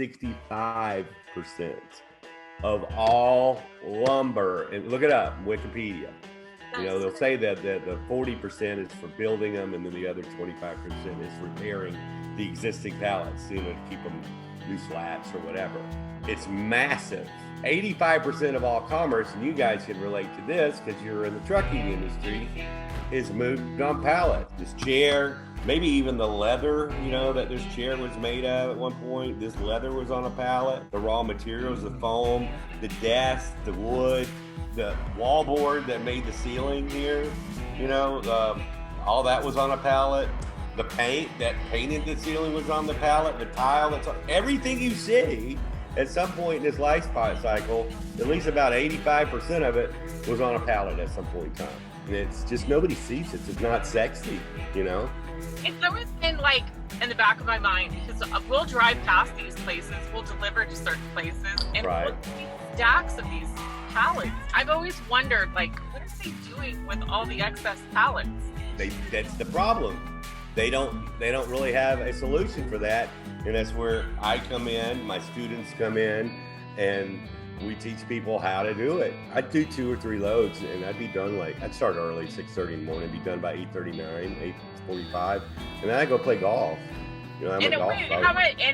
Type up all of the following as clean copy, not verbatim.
65% of all lumber, and look it up, Wikipedia. You know, they'll say that the 40% is for building them, and then the other 25% is repairing the existing pallets, you know, to keep them new slats or whatever. It's massive. 85% of all commerce, and you guys can relate to this because you're in the trucking industry, is moved on pallet. This chair, maybe even the leather, you know, that this chair was made of at one point. This leather was on a pallet. The raw materials, the foam, the desk, the wood, the wallboard that made the ceiling here, you know, all that was on a pallet. The paint that painted the ceiling was on the pallet. The tile, that's everything you see at some point in this life cycle, at least about 85% of it was on a pallet at some point in time. And it's just, nobody sees it. It's not sexy, you know? It's always been like in the back of my mind, because we'll drive past these places, we'll deliver to certain places, and Right. we'll see stacks of these pallets. I've always wondered, like, what are they doing with all the excess pallets? That's the problem. They don't really have a solution for that. And that's where I come in, my students come in, and we teach people how to do it. I'd do 2 or 3 loads, and I'd be done I'd start early, 6:30 in the morning, be done by 8:39, 8:45, and then I'd go play golf. You know,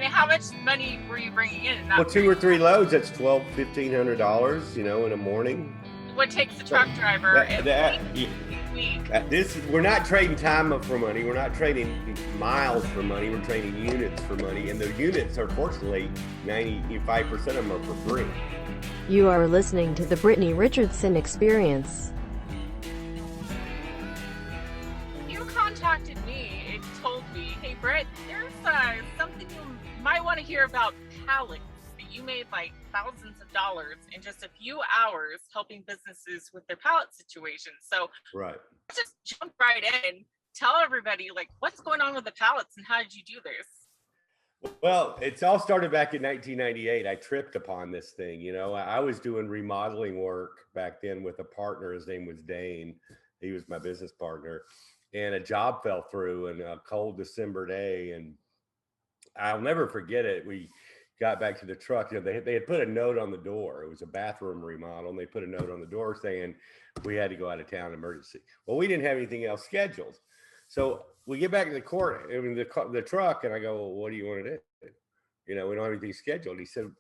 How much money were you bringing in? Well, 2 or 3 loads, that's $1,200, you know, in the morning. What takes the truck driver? We're not trading time for money. We're not trading miles for money. We're trading units for money. And the units are, fortunately, 95% of them are for free. You are listening to the Brittany Richardson Experience. You contacted me and told me, hey, Britt, there's something you might want to hear about pallets. You made like thousands of dollars in just a few hours helping businesses with their pallet situation. So right, just jump right in, tell everybody like what's going on with the pallets and how did you do this? Well, it's all started back in 1998. I tripped upon this thing. You know, I was doing remodeling work back then with a partner. His name was Dane. He was my business partner, and a job fell through on a cold December day. And I'll never forget it. We got back to the truck, you know, they had put a note on the door. It was a bathroom remodel, and they put a note on the door saying we had to go out of town emergency. Well, we didn't have anything else scheduled. So we get back to the court, I mean, the truck, and I go, well, what do you want to do? You know, we don't have anything scheduled. He said,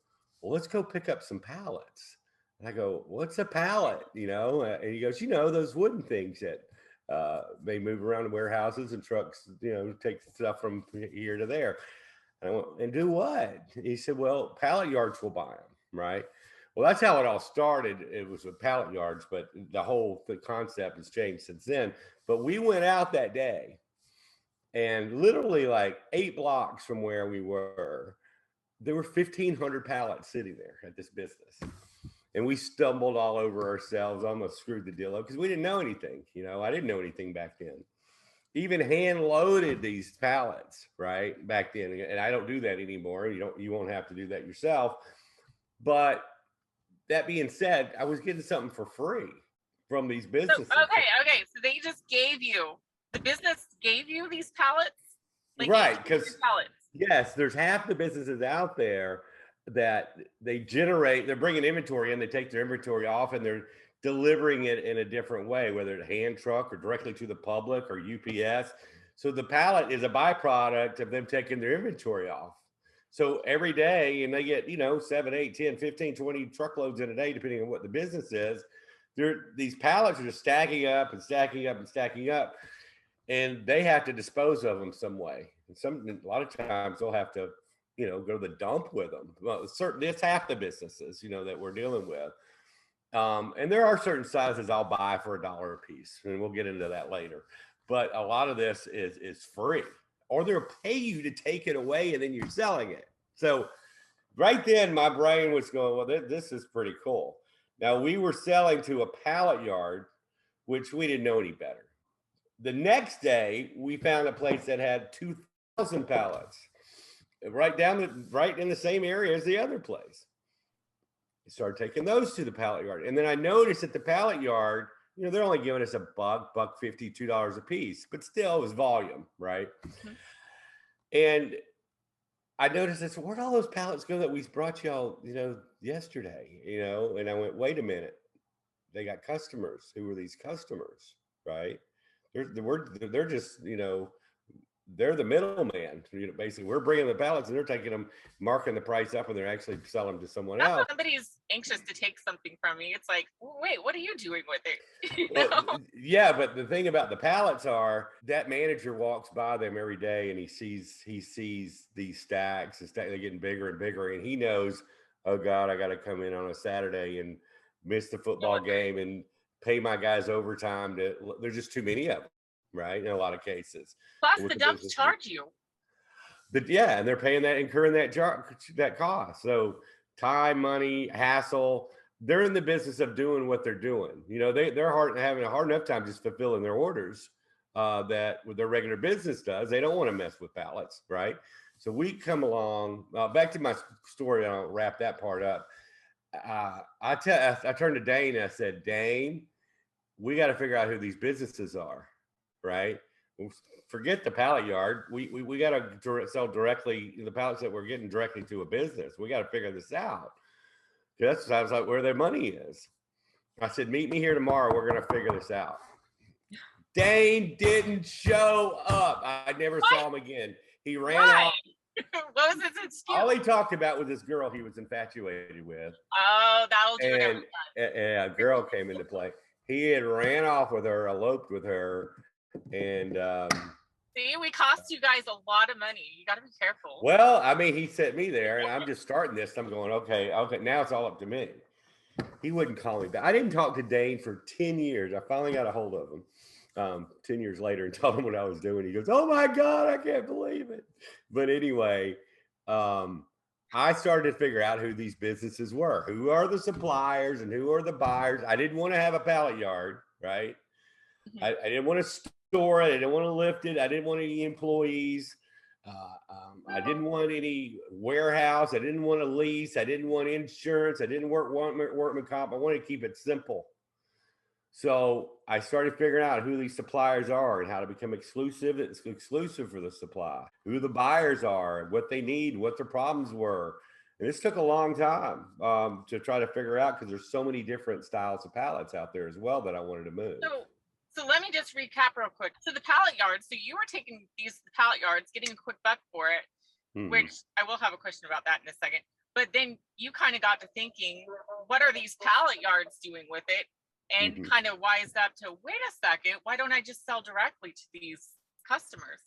well, let's go pick up some pallets. And I go, what's a pallet? You know, and he goes, you know, those wooden things that they move around the warehouses, and trucks, you know, take stuff from here to there. And I went, and do what? He said, well, pallet yards will buy them, right? Well, that's how it all started. It was with pallet yards, but the concept has changed since then. But we went out that day, and literally like 8 blocks from where we were, there were 1,500 pallets sitting there at this business. And we stumbled all over ourselves, almost screwed the deal up because we didn't know anything. You know, I didn't know anything back then. Even hand loaded these pallets, right, back then. And I don't do that anymore. You won't have to do that yourself. But that being said, I was getting something for free from these businesses. So, okay. So the business gave you these pallets? Like, right, because yes, there's half the businesses out there that they're bringing inventory in, they take their inventory off, and they're delivering it in a different way, whether it's hand truck or directly to the public or UPS. So the pallet is a byproduct of them taking their inventory off. So every day, and they get, you know, 7, 8, 10, 15, 20 truckloads in a day, depending on what the business is. These pallets are just stacking up and stacking up and stacking up, and they have to dispose of them some way. And a lot of times they'll have to, you know, go to the dump with them. Well, it's half the businesses, you know, that we're dealing with. And there are certain sizes I'll buy for $1 a piece, and we'll get into that later. But a lot of this is free, or they'll pay you to take it away, and then you're selling it. So right then, my brain was going, well, this is pretty cool. Now, we were selling to a pallet yard, which we didn't know any better. The next day, we found a place that had 2,000 pallets, right in the same area as the other place. I started taking those to the pallet yard. And then I noticed at the pallet yard, you know, they're only giving us $1.50, $2 a piece, but still it was volume, right? Mm-hmm. And I noticed this, where'd all those pallets go that we brought y'all, yesterday, and I went, wait a minute. They got customers. Who are these customers? Right. They're just, they're the middleman. Basically, we're bringing the pallets and they're taking them, marking the price up, and they're actually selling them to someone That's when else. somebody's anxious to take something from me. It's like, wait, what are you doing with it? Well, yeah, but the thing about the pallets are that manager walks by them every day and he sees these stacks. They're getting bigger and bigger, and he knows, oh God, I got to come in on a Saturday and miss the football game and pay my guys overtime. There's just too many of them, right? In a lot of cases. Plus, the dumps charge you. But yeah, and they're paying that, incurring that cost. So time, money, hassle. They're in the business of doing what they're doing. They're having a hard enough time just fulfilling their orders that with their regular business does. They don't want to mess with pallets, right? So we come along. Back to my story. I'll wrap that part up. I turned to Dane and I said, Dane, we got to figure out who these businesses are, right? Forget the pallet yard. We got to sell directly the pallets that we're getting directly to a business. We got to figure this out. That's I was like, where their money is. I said, meet me here tomorrow. We're going to figure this out. Dane didn't show up. I never saw him again. He ran off. What was his excuse? All he talked about was this girl he was infatuated with. Oh, that'll do it. And a girl came into play. He had ran off with her, eloped with her, and see, we cost you guys a lot of money. You got to be careful. Well, I mean, he sent me there, and I'm just starting this. I'm going, okay. Now it's all up to me. He wouldn't call me back. I didn't talk to Dane for 10 years. I finally got a hold of him 10 years later and told him what I was doing. He goes, oh my God, I can't believe it. But anyway, I started to figure out who these businesses were. Who are the suppliers and who are the buyers? I didn't want to have a pallet yard, right? Mm-hmm. I didn't want to store it. I didn't want to lift it. I didn't want any employees. I didn't want any warehouse. I didn't want a lease. I didn't want insurance. I didn't want workman comp. I wanted to keep it simple. So I started figuring out who these suppliers are and how to become exclusive. It's exclusive for the supply, who the buyers are, what they need, what their problems were. And this took a long time to try to figure out, because there's so many different styles of pallets out there as well that I wanted to move. So let me just recap real quick. So the pallet yards, so you were taking these pallet yards, getting a quick buck for it, which I will have a question about that in a second. But then you kind of got to thinking, what are these pallet yards doing with it? And kind of wised up to, wait a second, why don't I just sell directly to these customers?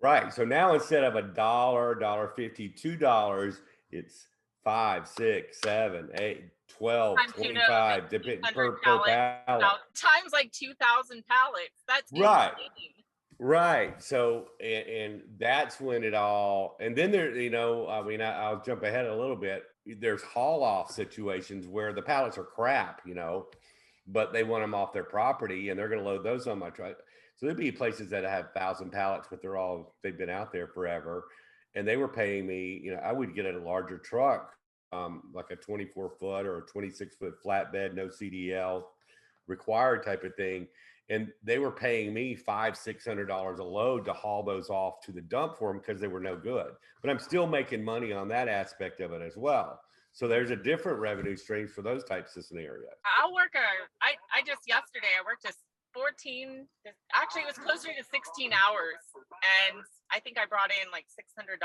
Right. So now instead of $1, $1.50, $2, it's 5, 6, 7, 8, 12, 25 per pallet. Times like 2,000 pallets. That's right. Insane. Right. So, and that's when it all, and then there, I'll jump ahead a little bit. There's haul off situations where the pallets are crap, but they want them off their property and they're going to load those on my truck. So there'd be places that have 1,000 pallets, but they've been out there forever. And they were paying me, I would get a larger truck, like a 24-foot or a 26-foot flatbed, no CDL required type of thing. And they were paying me $500-$600 a load to haul those off to the dump for them because they were no good. But I'm still making money on that aspect of it as well. So there's a different revenue streams for those types of scenarios. I just yesterday, I worked just 14, actually it was closer to 16 hours. And I think I brought in like $600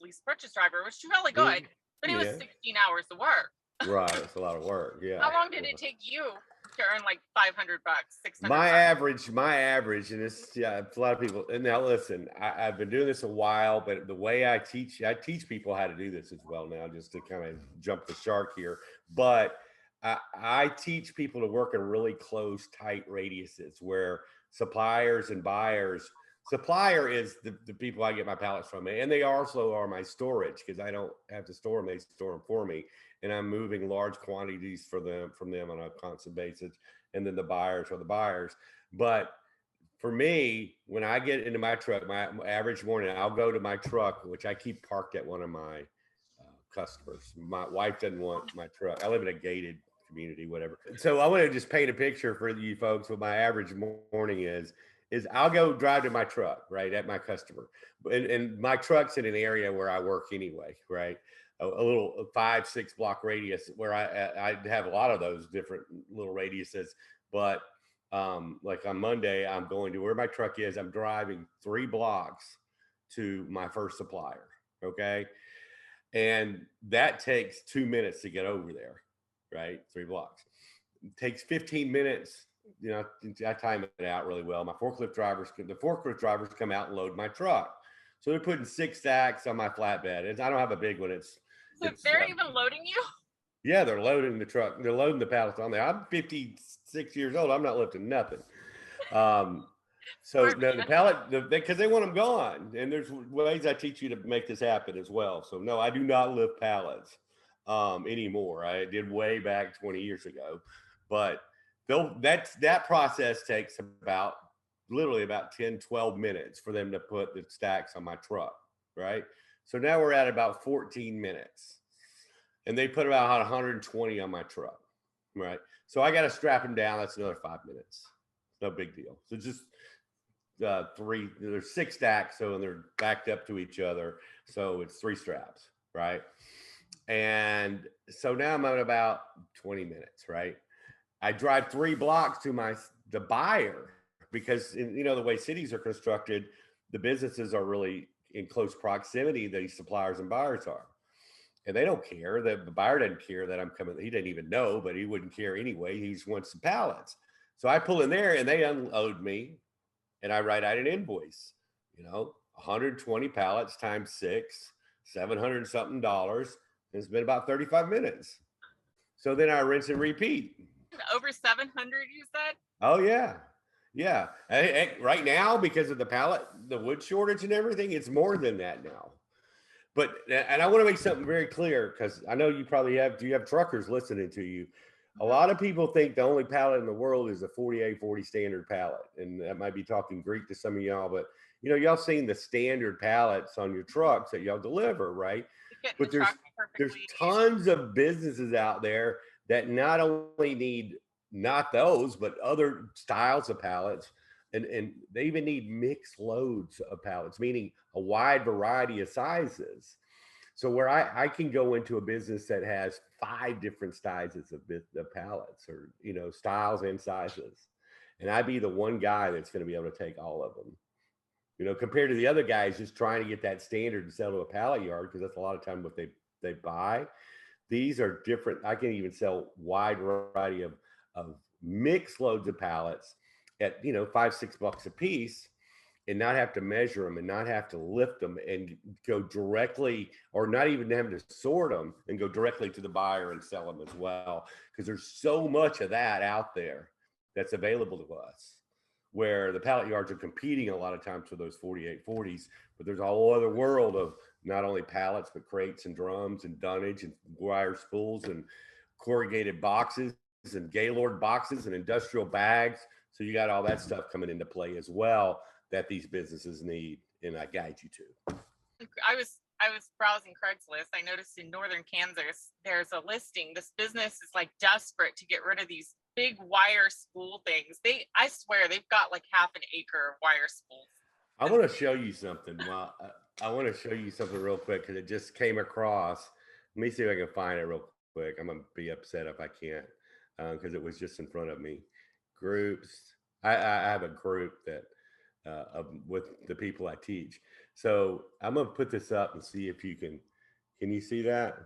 lease purchase driver, which is really good, but it was 16 hours of work. Right, it's a lot of work, yeah. How long did it take you to earn like $500, $600? My average, and it's a lot of people. And now listen, I've been doing this a while, but the way I teach people how to do this as well now, just to kind of jump the shark here. But I teach people to work in really close, tight radiuses where suppliers and buyers. Supplier is the people I get my pallets from, and they also are my storage because I don't have to store them; they store them for me, and I'm moving large quantities from them on a constant basis. And then the buyers are the buyers. But for me, when I get into my truck, my average morning, I'll go to my truck, which I keep parked at one of my customers. My wife doesn't want my truck. I live in a gated community, whatever. So I want to just paint a picture for you folks. What my average morning is is I'll go drive to my truck, right, at my customer. And my truck's in an area where I work anyway, right? A little 5-6 block radius where I have a lot of those different little radiuses. But like on Monday, I'm going to where my truck is. I'm driving 3 blocks to my first supplier. Okay. And that takes 2 minutes to get over there, right? 3 blocks. It takes 15 minutes. You know, I time it out really well. The forklift drivers come out and load my truck. So they're putting 6 stacks on my flatbed. I don't have a big one. So they're even loading you? Yeah, they're loading the truck. They're loading the pallets on there. I'm 56 years old. I'm not lifting nothing. So no, the pallet, because they want them gone. And there's ways I teach you to make this happen as well. So no, I do not lift pallets anymore. I did way back 20 years ago, but that process takes literally about 10, 12 minutes for them to put the stacks on my truck, right? So now we're at about 14 minutes. And they put about 120 on my truck, right? So I got to strap them down. That's another 5 minutes. No big deal. So just there's 6 stacks, so they're backed up to each other. So it's 3 straps, right? And so now I'm at about 20 minutes, right? I drive 3 blocks to the buyer because the way cities are constructed, the businesses are really in close proximity. These suppliers and buyers are, and they don't care. The buyer doesn't care that I'm coming. He didn't even know, but he wouldn't care anyway. He just wants some pallets. So I pull in there and they unload me, and I write out an invoice. 120 pallets times 6, $700 something. It's been about 35 minutes. So then I rinse and repeat. Over 700, you said? Oh yeah. Yeah. Right now, because of the wood shortage and everything, it's more than that now. And I want to make something very clear, because I know you probably do you have truckers listening to you? A lot of people think the only pallet in the world is a 4840 standard pallet. And that might be talking Greek to some of y'all, but y'all seen the standard pallets on your trucks that y'all deliver, right? But there's tons of businesses out there that not only need not those, but other styles of pallets. And they even need mixed loads of pallets, meaning a wide variety of sizes. So where I can go into a business that has 5 different sizes of pallets, or styles and sizes, and I'd be the one guy that's going to be able to take all of them. Compared to the other guys just trying to get that standard and sell to a pallet yard, because that's a lot of time what they buy. These are different. I can even sell wide variety of mixed loads of pallets at $5-6 a piece, and not have to measure them and not have to lift them and go directly, or not even have to sort them and go directly to the buyer and sell them as well. Because there's so much of that out there that's available to us, where the pallet yards are competing a lot of times for those 4840s, but there's a whole other world of not only pallets, but crates and drums and dunnage and wire spools and corrugated boxes and Gaylord boxes and industrial bags. So you got all that stuff coming into play as well that these businesses need, and I guide you to. I was browsing Craigslist. I noticed in northern Kansas there's a listing. This business is like desperate to get rid of these big wire spool things. I swear they've got like half an acre of wire spools. I want to show you something. I want to show you something real quick, because it just came across. Let me see if I can find it real quick. I'm gonna be upset if I can't, because it was just in front of me. Groups. I have a group that with the people I teach. So I'm gonna put this up and see if you can you see that?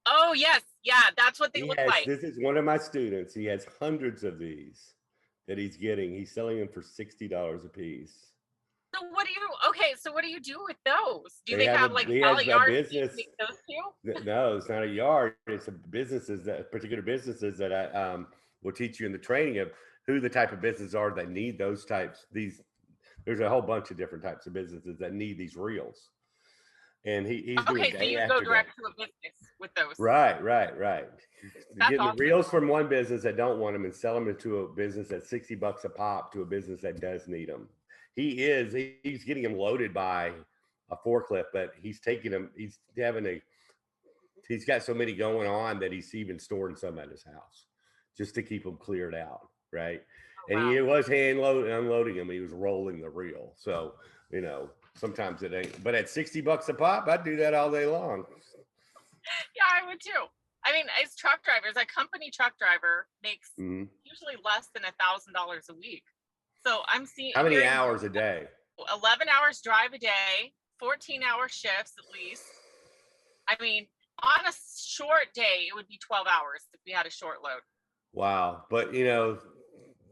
Oh yes, yeah, that's what they look like. This is one of my students. He has hundreds of these that he's getting. He's selling them for $60 a piece. So what do you do with those? Do they have like pallet yards? Business. Those too? No, it's not a yard. It's particular businesses that I will teach you in the training of who the type of businesses are that need those types. There's a whole bunch of different types of businesses that need these reels. And he's doing okay, so you go direct to a business with those. Right. Getting awesome. the reels from one business that don't want them and sell them into a business at $60 a pop to a business that does need them. He's getting them loaded by a forklift, but he's taking them. He's got so many going on that he's even storing some at his house just to keep them cleared out. Right. Oh, And wow. he was unloading them. He was rolling the reel. So, sometimes it ain't, but at $60 a pop, I'd do that all day long. Yeah, I would too. I mean, as truck drivers, a company truck driver makes Mhm. usually less than $1,000 a week. So I'm How many hearing hours a day? 11 hours drive a day, 14-hour shifts at least. I mean, on a short day, it would be 12 hours if we had a short load. Wow. But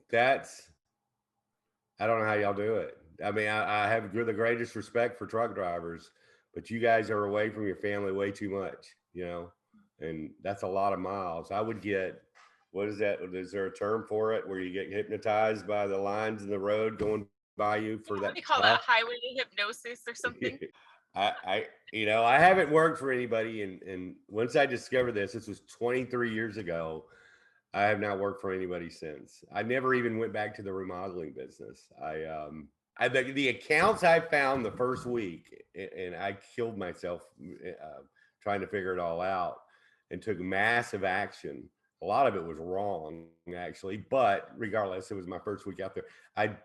that's, I don't know how y'all do it. I mean, I have the greatest respect for truck drivers, but you guys are away from your family way too much, and that's a lot of miles. I would get, what is that? Is there a term for it where you get hypnotized by the lines in the road going by you for What that do you call that? Highway hypnosis or something? I haven't worked for anybody, and once I discovered this was 23 years ago. I have not worked for anybody since. I never even went back to the remodeling business. The accounts I found the first week, and I killed myself trying to figure it all out, and took massive action. A lot of it was wrong, actually, but regardless, it was my first week out there.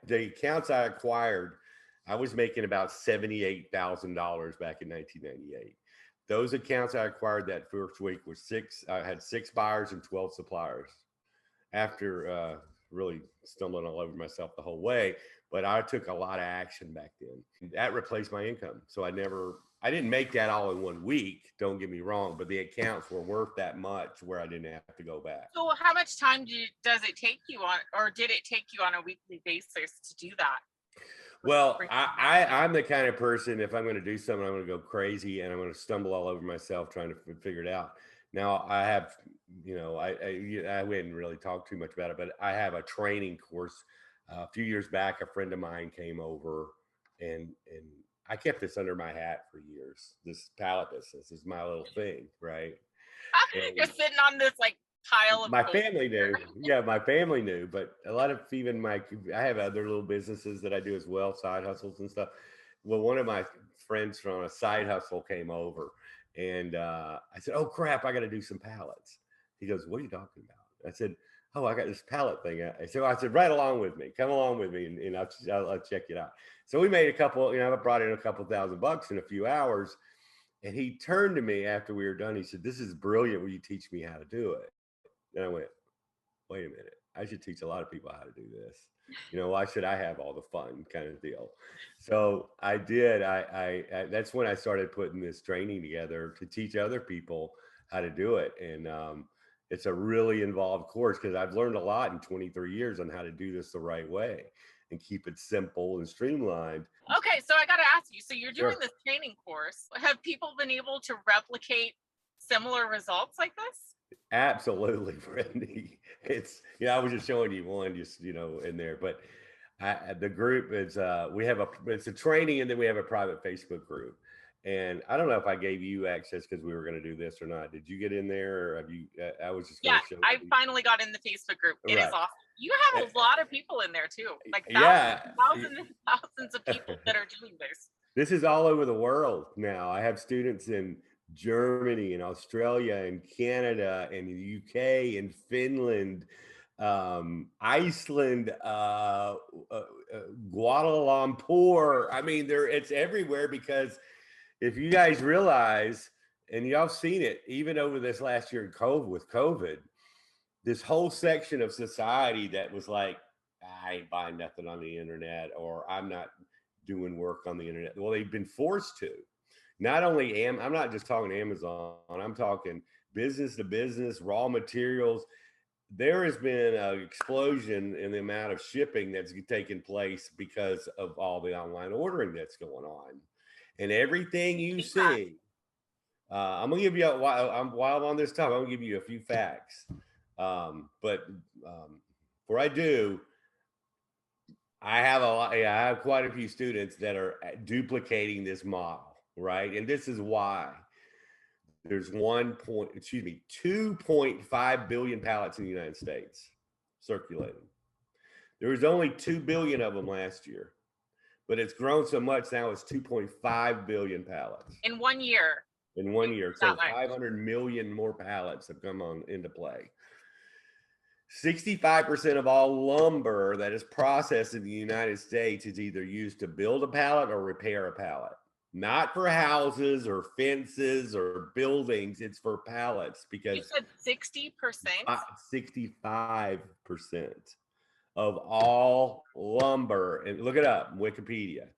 The accounts I acquired, I was making about $78,000 back in 1998. Those accounts I acquired that first week were I had 6 buyers and 12 suppliers. After really stumbling all over myself the whole way, but I took a lot of action back then. That replaced my income. So I didn't make that all in 1 week, don't get me wrong, but the accounts were worth that much where I didn't have to go back. So how much time does it take you on, or did it take you on a weekly basis to do that? Well, I'm the kind of person, if I'm going to do something, I'm going to go crazy and I'm going to stumble all over myself trying to figure it out. Now I have, I wouldn't really talk too much about it, but I have a training course. A few years back, a friend of mine came over, and I kept this under my hat for years. This pallet business is my little thing, right? You're And sitting on this like pile of my gold. family knew. Yeah, my family knew, but a lot of I have other little businesses that I do as well, side hustles and stuff. Well, one of my friends from a side hustle came over, and I said, "Oh crap, I got to do some pallets." He goes, "What are you talking about?" I said, "Oh, I got this pallet thing." So I said, "Right along with me, come along with me, and I'll check it out." So we made a couple. I brought in a couple $1,000 in a few hours, and he turned to me after we were done. He said, "This is brilliant. Will you teach me how to do it?" And I went, "Wait a minute, I should teach a lot of people how to do this. Why should I have all the fun, kind of deal?" So I did. That's when I started putting this training together to teach other people how to do it. And it's a really involved course because I've learned a lot in 23 years on how to do this the right way and keep it simple and streamlined. Okay, so I got to ask you, so you're doing Sure. this training course. Have people been able to replicate similar results like this? Absolutely, Brandy. I was just showing you one, in there, but the group is, it's a training, and then we have a private Facebook group. And I don't know if I gave you access because we were going to do this or not. Did you get in there, or have you? I was just going Yeah, to show I you. finally got in the Facebook group. It is Right. awesome. You have a lot of people in there too, like Yeah. thousands and thousands of people that are doing this. This is all over the world now. I have students in Germany and Australia and Canada and the UK and Finland, Iceland, Kuala Lumpur. I mean, it's everywhere, because if you guys realize, and y'all seen it even over this last year with COVID, this whole section of society that was like, "I ain't buying nothing on the internet," or "I'm not doing work on the internet." Well, they've been forced to. Not only I'm not just talking Amazon, I'm talking business to business, raw materials. There has been an explosion in the amount of shipping that's taken place because of all the online ordering that's going on. And everything you see, I'm gonna give you while I'm on this topic, I'm gonna give you a few facts. But before I do, I have quite a few students that are duplicating this model, right? And this is why there's 2.5 billion pallets in the United States circulating. There was only 2 billion of them last year, but it's grown so much now it's 2.5 billion pallets In 1 year. So 500 million more pallets have come on into play. 65% of all lumber that is processed in the United States is either used to build a pallet or repair a pallet. Not for houses or fences or buildings. It's for pallets You because said 60%? 65% of all lumber, and look it up, Wikipedia.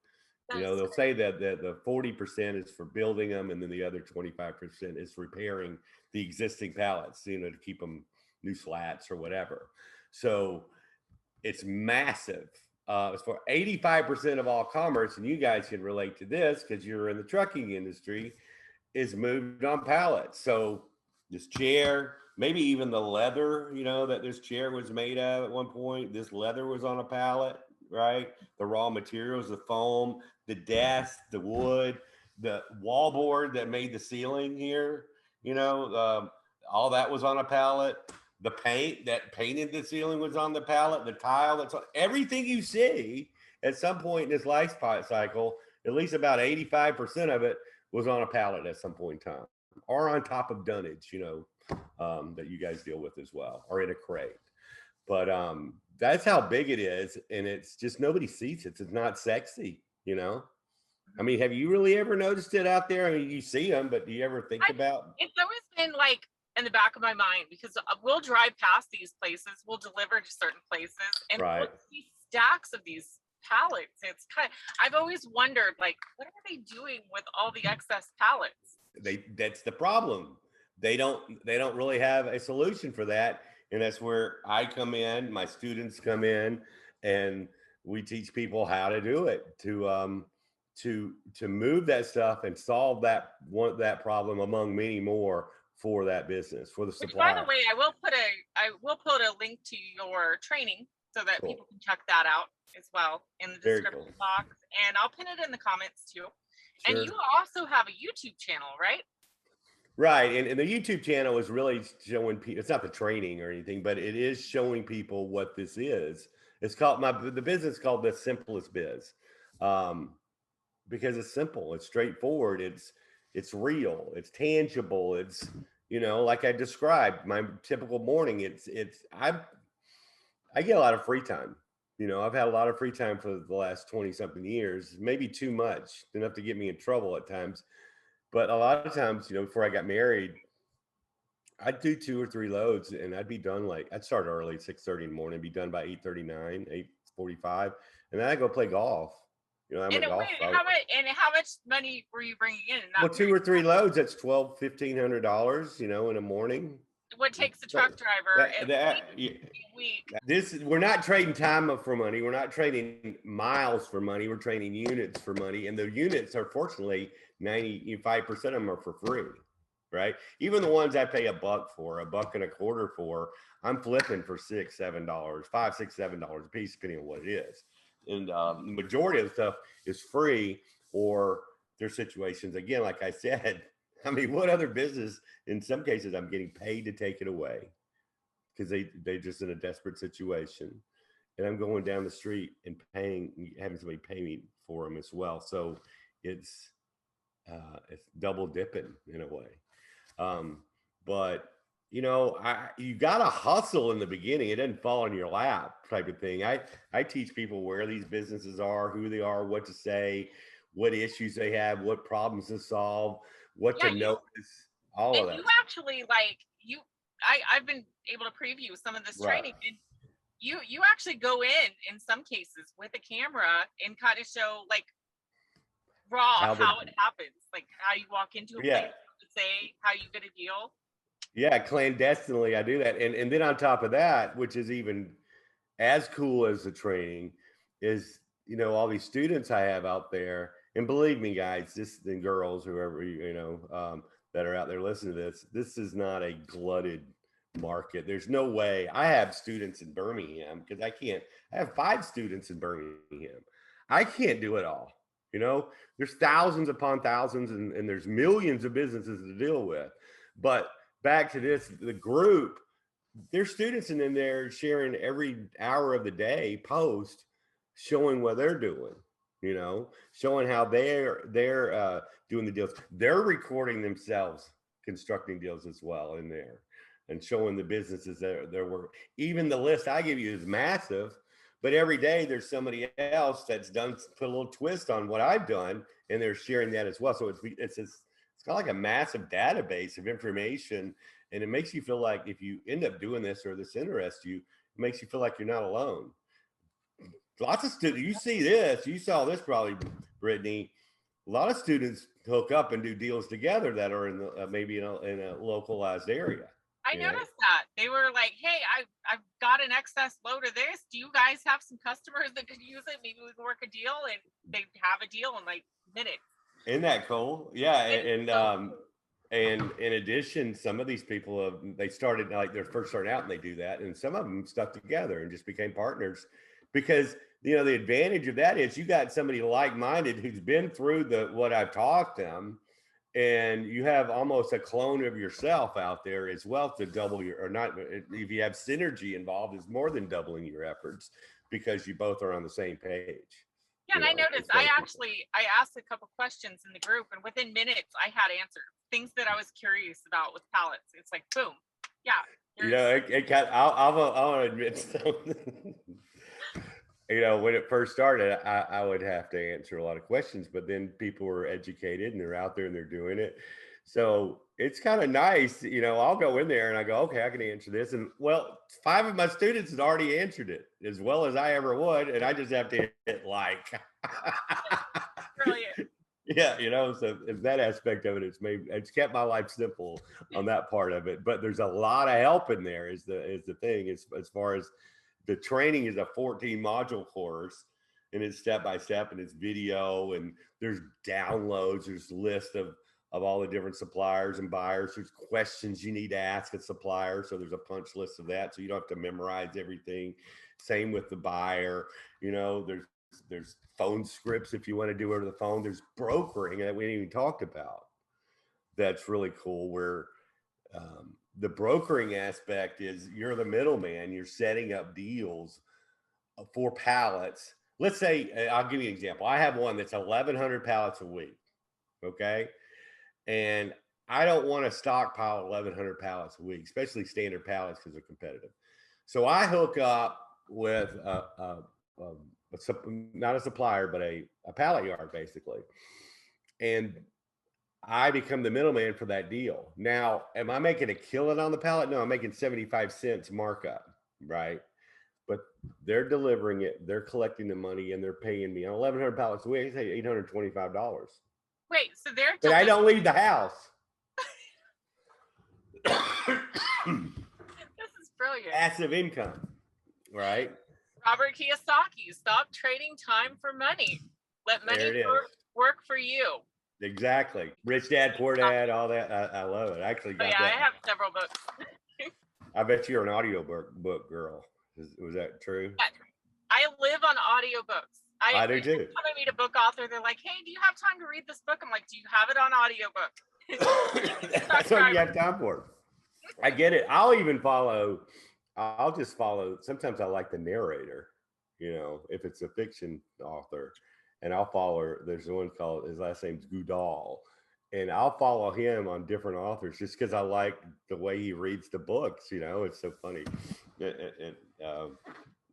You know, they'll say that the 40% is for building them, and then the other 25% is repairing the existing pallets, you know, to keep them new slats or whatever. So it's massive. It's for 85% of all commerce, and you guys can relate to this because you're in the trucking industry, is moved on pallets. So this chair, maybe even the leather, you know, that this chair was made of at one point, this leather was on a pallet, right? The raw materials, the foam, the desk, the wood, the wallboard that made the ceiling here, you know, all that was on a pallet. The paint that painted the ceiling was on the pallet. The tile, that's everything you see at some point in this life cycle, at least about 85% of it was on a pallet at some point in time, or on top of dunnage, you know, that you guys deal with as well, or in a crate. But that's how big it is, and it's just nobody sees it. It's not sexy, you know. I mean, have you really ever noticed it out there? I mean, you see them, but do you ever think about? It's always been like in the back of my mind because we'll drive past these places, we'll deliver to certain places, and we'll see stacks of these pallets. It's kind of, I've always wondered, like, what are they doing with all the excess pallets? That's the problem. They don't really have a solution for that, and that's where I come in. My students come in, and we teach people how to do it to move that stuff and solve that problem among many more for that business, for the supply. Which, by the way, I will put a link to your training so that people can check that out as well in the description box, and I'll pin it in the comments too. Sure. And you also have a YouTube channel, right? Right, and the YouTube channel is really showing people. It's not the training or anything, but it is showing people what this is. It's called the business is called The Simplest Biz, because it's simple, it's straightforward, it's real, it's tangible, it's, you know, like I described my typical morning. I get a lot of free time. You know, I've had a lot of free time for the last 20 something years, maybe too much, enough to get me in trouble at times. But a lot of times, you know, before I got married, I'd do 2 or 3 loads and I'd be done. Like I'd start early, 6:30 in the morning, be done by 8:39, 8:45. And then I go play golf. You know, I'm a golf. How much money were you bringing in? Well, 2 or 3 loads, that's $1,500, you know, in a morning. What takes a truck driver a week? We're not trading time for money. We're not trading miles for money. We're trading units for money. And the units are, fortunately, 95% of them are for free, right? Even the ones I pay $1 for, $1.25 for, I'm flipping for $6, $7, $5, $6, $7 a piece, depending on what it is. And the majority of the stuff is free, or there's situations, again, like I said, I mean, what other business, in some cases, I'm getting paid to take it away because they're just in a desperate situation. And I'm going down the street and having somebody pay me for them as well. So it's double dipping in a way. But you know, you got to hustle in the beginning. It doesn't fall in your lap type of thing. I teach people where these businesses are, who they are, what to say, what issues they have, what problems to solve, what to notice, all of that. You actually I've been able to preview some of this training, and you actually go in some cases with a camera and kind of show like raw how it happens, like how you walk into a place to say how you get a deal. Yeah, clandestinely, I do that. And then on top of that, which is even as cool as the training, is, you know, all these students I have out there. And believe me, guys, and girls, whoever, you know, that are out there listening to this is not a glutted market. There's no way. I have students in Birmingham because I have 5 students in Birmingham. I can't do it all. You know, there's thousands upon thousands and there's millions of businesses to deal with. But back to this, the group, there's students in there sharing every hour of the day post, showing what they're doing, you know, showing how they're doing the deals. They're recording themselves constructing deals as well in there. and showing the businesses their work. Even the list I give you is massive, but every day there's somebody else that's done put a little twist on what I've done, and they're sharing that as well. So it's kind of like a massive database of information, and it makes you feel like if you end up doing this or this interests you, it makes you feel like you're not alone. Lots of students, you see this, you saw this probably, Brittany. A lot of students hook up and do deals together that are in the maybe in a localized area. I You know, noticed that they were like, "Hey, I've got an excess load of this. Do you guys have some customers that could use it? Maybe we can work a deal." And they have a deal in like minutes. isn't that cool? Yeah, It's so cool. and in addition, some of these people have they started like they're first starting out and they do that, and some of them stuck together and just became partners because the advantage of that is you got somebody like-minded who's been through the what I've taught them, and you have almost a clone of yourself out there as well to double your or not if you have synergy involved is more than doubling your efforts because you both are on the same page. Yeah, and I As noticed far as people. I asked a couple questions in the group, and within minutes I had answers. Things that I was curious about with pallets. It's like boom. Yeah, there's It got. I'll admit something. When it first started, I would have to answer a lot of questions, but then people were educated and they're out there and they're doing it. So it's kind of nice. I'll go in there and I go, okay, I can answer this. And well, 5 of my students had already answered it as well as I ever would. And I just have to hit like. brilliant. Yeah, so if that aspect of it, it's kept my life simple on that part of it. But there's a lot of help in there is the thing as far as the training is a 14 module course and it's step by step and it's video and there's downloads, there's lists of all the different suppliers and buyers. There's questions you need to ask a supplier. So there's a punch list of that. So you don't have to memorize everything. Same with the buyer, there's phone scripts if you want to do it over the phone. There's brokering that we didn't even talked about. That's really cool. Where the brokering aspect is you're the middleman. You're setting up deals for pallets. Let's say I'll give you an example. I have one that's 1,100 pallets a week. Okay, and I don't want to stockpile 1,100 pallets a week, especially standard pallets because they're competitive. So I hook up with not a supplier, but a pallet yard basically. And I become the middleman for that deal. Now, am I making a killing on the pallet? No, I'm making 75 cents markup, right? But they're delivering it, they're collecting the money, and they're paying me on 1,100 pallets a week. I say $825. Wait, so they're But I delivering. don't leave the house. This is brilliant. Passive income, right? Robert Kiyosaki, stop trading time for money. Let There money it is. work for you. Exactly. Rich Dad, Poor Dad, all that. I love it. I actually Oh got yeah, that. I have several books. I bet you're an audio book girl. Was that true? Yeah, I live on audiobooks. I do too. Every time I meet a book author, they're like, "Hey, do you have time to read this book?" I'm like, "Do you have it on audiobook?" That's what you have time for. I get it. I'll just follow. Sometimes I like the narrator, if it's a fiction author, and I'll follow. There's one called, his last name's Goodall, and I'll follow him on different authors just because I like the way he reads the books. It's so funny.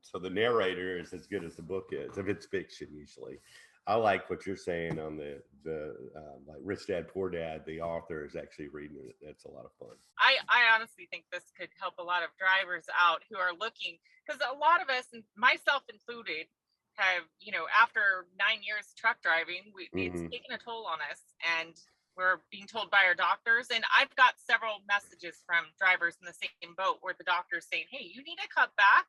So the narrator is as good as the book is, if it's fiction usually. I like what you're saying on the like Rich Dad Poor Dad. The author is actually reading it. That's a lot of fun. I honestly think this could help a lot of drivers out who are looking, because a lot of us, and myself included, have after 9 years truck driving, it's taken a toll on us, and we're being told by our doctors. And I've got several messages from drivers in the same boat where the doctor's saying, "Hey, you need to cut back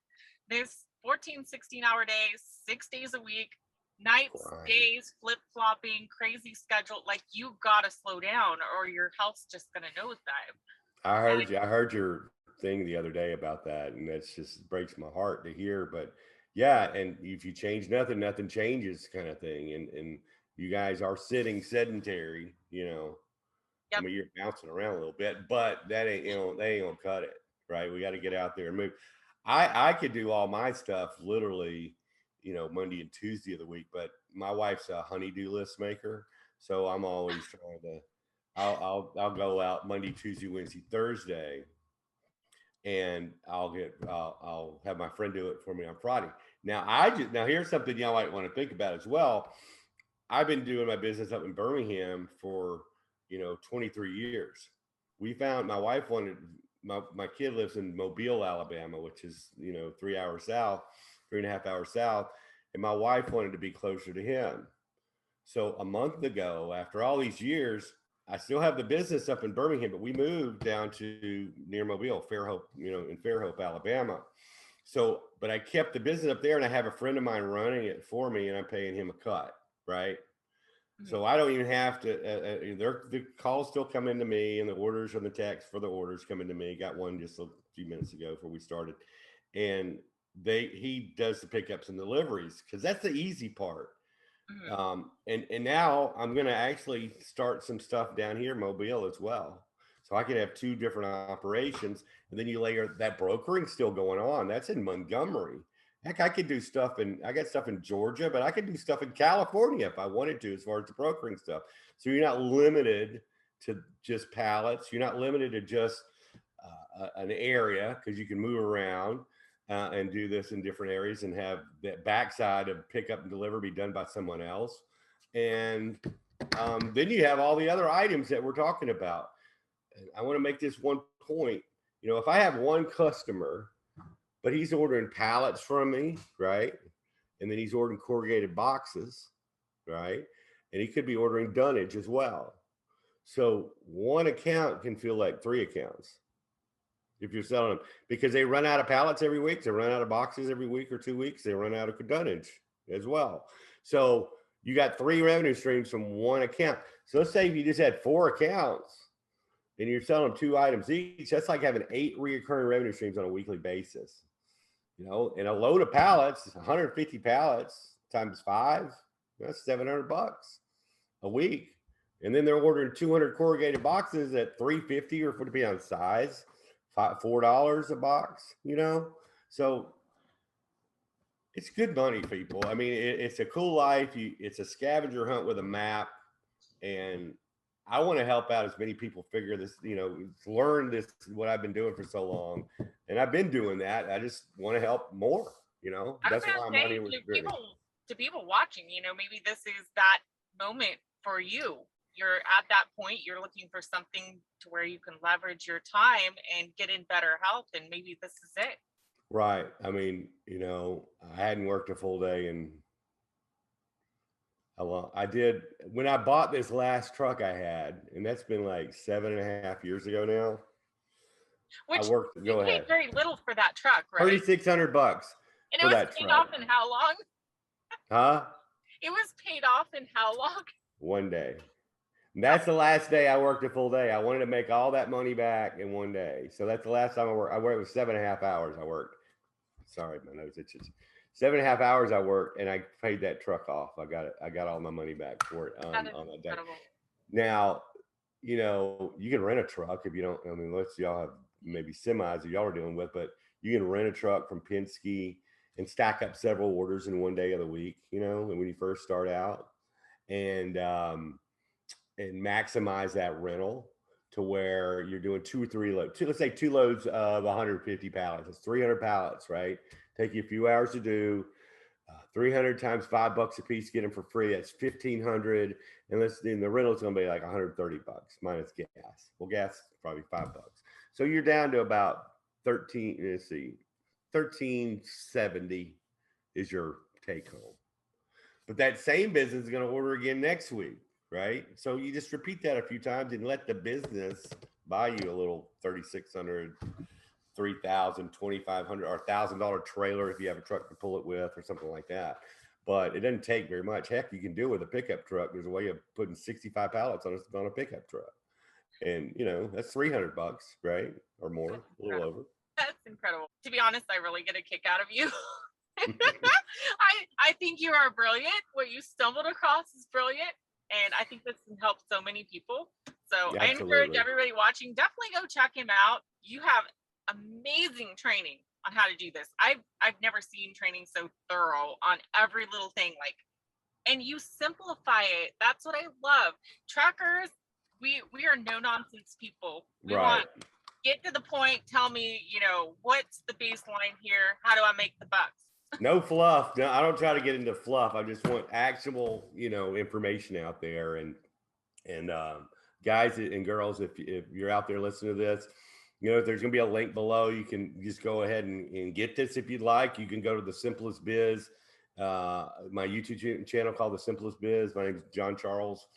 this 14, 16-hour days, 6 days a week, nights, Right. days, flip-flopping, crazy schedule. Like, you gotta slow down or your health's just gonna nosedive." I heard your thing the other day about that, and that's just breaks my heart to hear. But yeah, and if you change nothing, nothing changes, kind of thing. And you guys are sitting sedentary. I Yep. mean, you're bouncing around a little bit, but that ain't they ain't gonna cut it, right? We got to get out there and move. I could do all my stuff literally, Monday and Tuesday of the week, but my wife's a honeydew list maker, so I'm always trying to. I'll go out Monday, Tuesday, Wednesday, Thursday, and I'll have my friend do it for me on Friday. Now now here's something y'all might want to think about as well. I've been doing my business up in Birmingham for 23 years. We found my wife wanted my kid lives in Mobile, Alabama, which is 3 hours south, 3.5 hours south, and my wife wanted to be closer to him. So a month ago, after all these years, I still have the business up in Birmingham, but we moved down to near Mobile, Fairhope, in Fairhope, Alabama. So, but I kept the business up there, and I have a friend of mine running it for me, and I'm paying him a cut, right? So I don't even have to. The calls still come into me, and the orders and the text for the orders come into me. Got one just a few minutes ago before we started, and he does the pickups and deliveries because that's the easy part. And now I'm going to actually start some stuff down here in Mobile as well. So I can have two different operations, and then you layer that brokering still going on. That's in Montgomery. Heck, I could do stuff I got stuff in Georgia, but I could do stuff in California if I wanted to, as far as the brokering stuff. So you're not limited to just pallets. You're not limited to just an area, because you can move around and do this in different areas and have that backside of pick up and deliver be done by someone else. And then you have all the other items that we're talking about. And I want to make this one point. If I have one customer, but he's ordering pallets from me, right? And then he's ordering corrugated boxes, right? And he could be ordering dunnage as well. So one account can feel like three accounts if you're selling them, because they run out of pallets every week. They run out of boxes every week or 2 weeks. They run out of dunnage as well. So you got three revenue streams from one account. So let's say if you just had four accounts and you're selling them 2 items each, that's like having 8 recurring revenue streams on a weekly basis. And a load of pallets, 150 pallets times 5, that's $700 a week. And then they're ordering 200 corrugated boxes at $350, or depending on size, $4 a box. So it's good money, people. I mean, it's a cool life. It's a scavenger hunt with a map, and I want to help out as many people figure this, learn this, what I've been doing for so long. And I've been doing that. I just want to help more, that's why I'm on here with to people watching, maybe this is that moment for you. You're at that point, you're looking for something to where you can leverage your time and get in better health. And maybe this is it. Right. I mean, I hadn't worked a full day in I did when I bought this last truck I had, and that's been like 7.5 years ago now. Which I worked. Go ahead. Paid very little for that truck, right? $3,600 and it was paid off in how long? Huh? It was paid off in how long? One day. And that's the last day I worked a full day. I wanted to make all that money back in one day. So that's the last time I worked. It was 7.5 hours I worked. Sorry, my nose itches. 7.5 hours I worked, and I paid that truck off. I got all my money back for it on that day. Now, you can rent a truck if you don't. I mean, let's y'all have maybe semis that y'all are dealing with, but you can rent a truck from Penske and stack up several orders in one day of the week. When you first start out, and maximize that rental to where you're doing 2 or 3 loads. Let's say 2 loads of 150 pallets. It's 300 pallets, right? Take you a few hours to do. 300 times $5 a piece, get them for free. That's 1,500. And the rental's going to be like $130 minus gas. Well, gas is probably $5. So you're down to about 1370 is your take home. But that same business is going to order again next week, right? So you just repeat that a few times and let the business buy you a little $3,600, $3,000, $2,500, or $1,000 trailer if you have a truck to pull it with, or something like that. But it doesn't take very much. Heck, you can do it with a pickup truck. There's a way of putting 65 pallets on a pickup truck, and that's $300, right, or more, a little over. That's incredible. To be honest, I really get a kick out of you. I think you are brilliant. What you stumbled across is brilliant, and I think this can help so many people. So I encourage everybody watching, definitely go check him out. You have amazing training on how to do this. I've never seen training so thorough on every little thing, and you simplify it. That's what I love. Truckers, we are no nonsense people. We want Get to the point. Tell me, what's the baseline here? How do I make the bucks? No fluff. No, I don't try to get into fluff. I just want actual, information out there. And guys and girls, if you're out there listening to this, there's going to be a link below. You can just go ahead and get this if you'd like. You can go to The Simplest Biz, my YouTube channel called The Simplest Biz. My name is John Charles.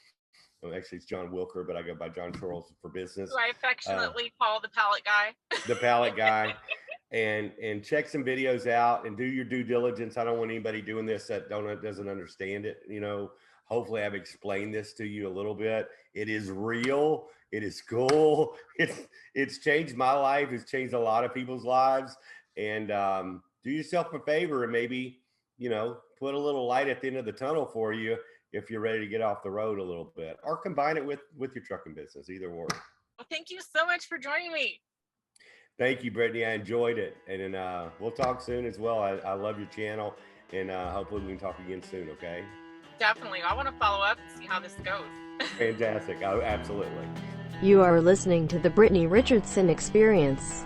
Well, actually, it's John Wilker, but I go by John Charles for business. Who I affectionately call the pallet guy. The pallet guy. And check some videos out and do your due diligence. I don't want anybody doing this that doesn't understand it. Hopefully I've explained this to you a little bit. It is real. It is cool. It's changed my life. It's changed a lot of people's lives. And do yourself a favor and maybe, put a little light at the end of the tunnel for you if you're ready to get off the road a little bit, or combine it with your trucking business, either or. Well, thank you so much for joining me. Thank you, Brittany. I enjoyed it. And then we'll talk soon as well. I love your channel, and hopefully we can talk again soon, okay? Definitely. I want to follow up and see how this goes. Fantastic. Oh, absolutely. You are listening to the Brittany Richardson Experience.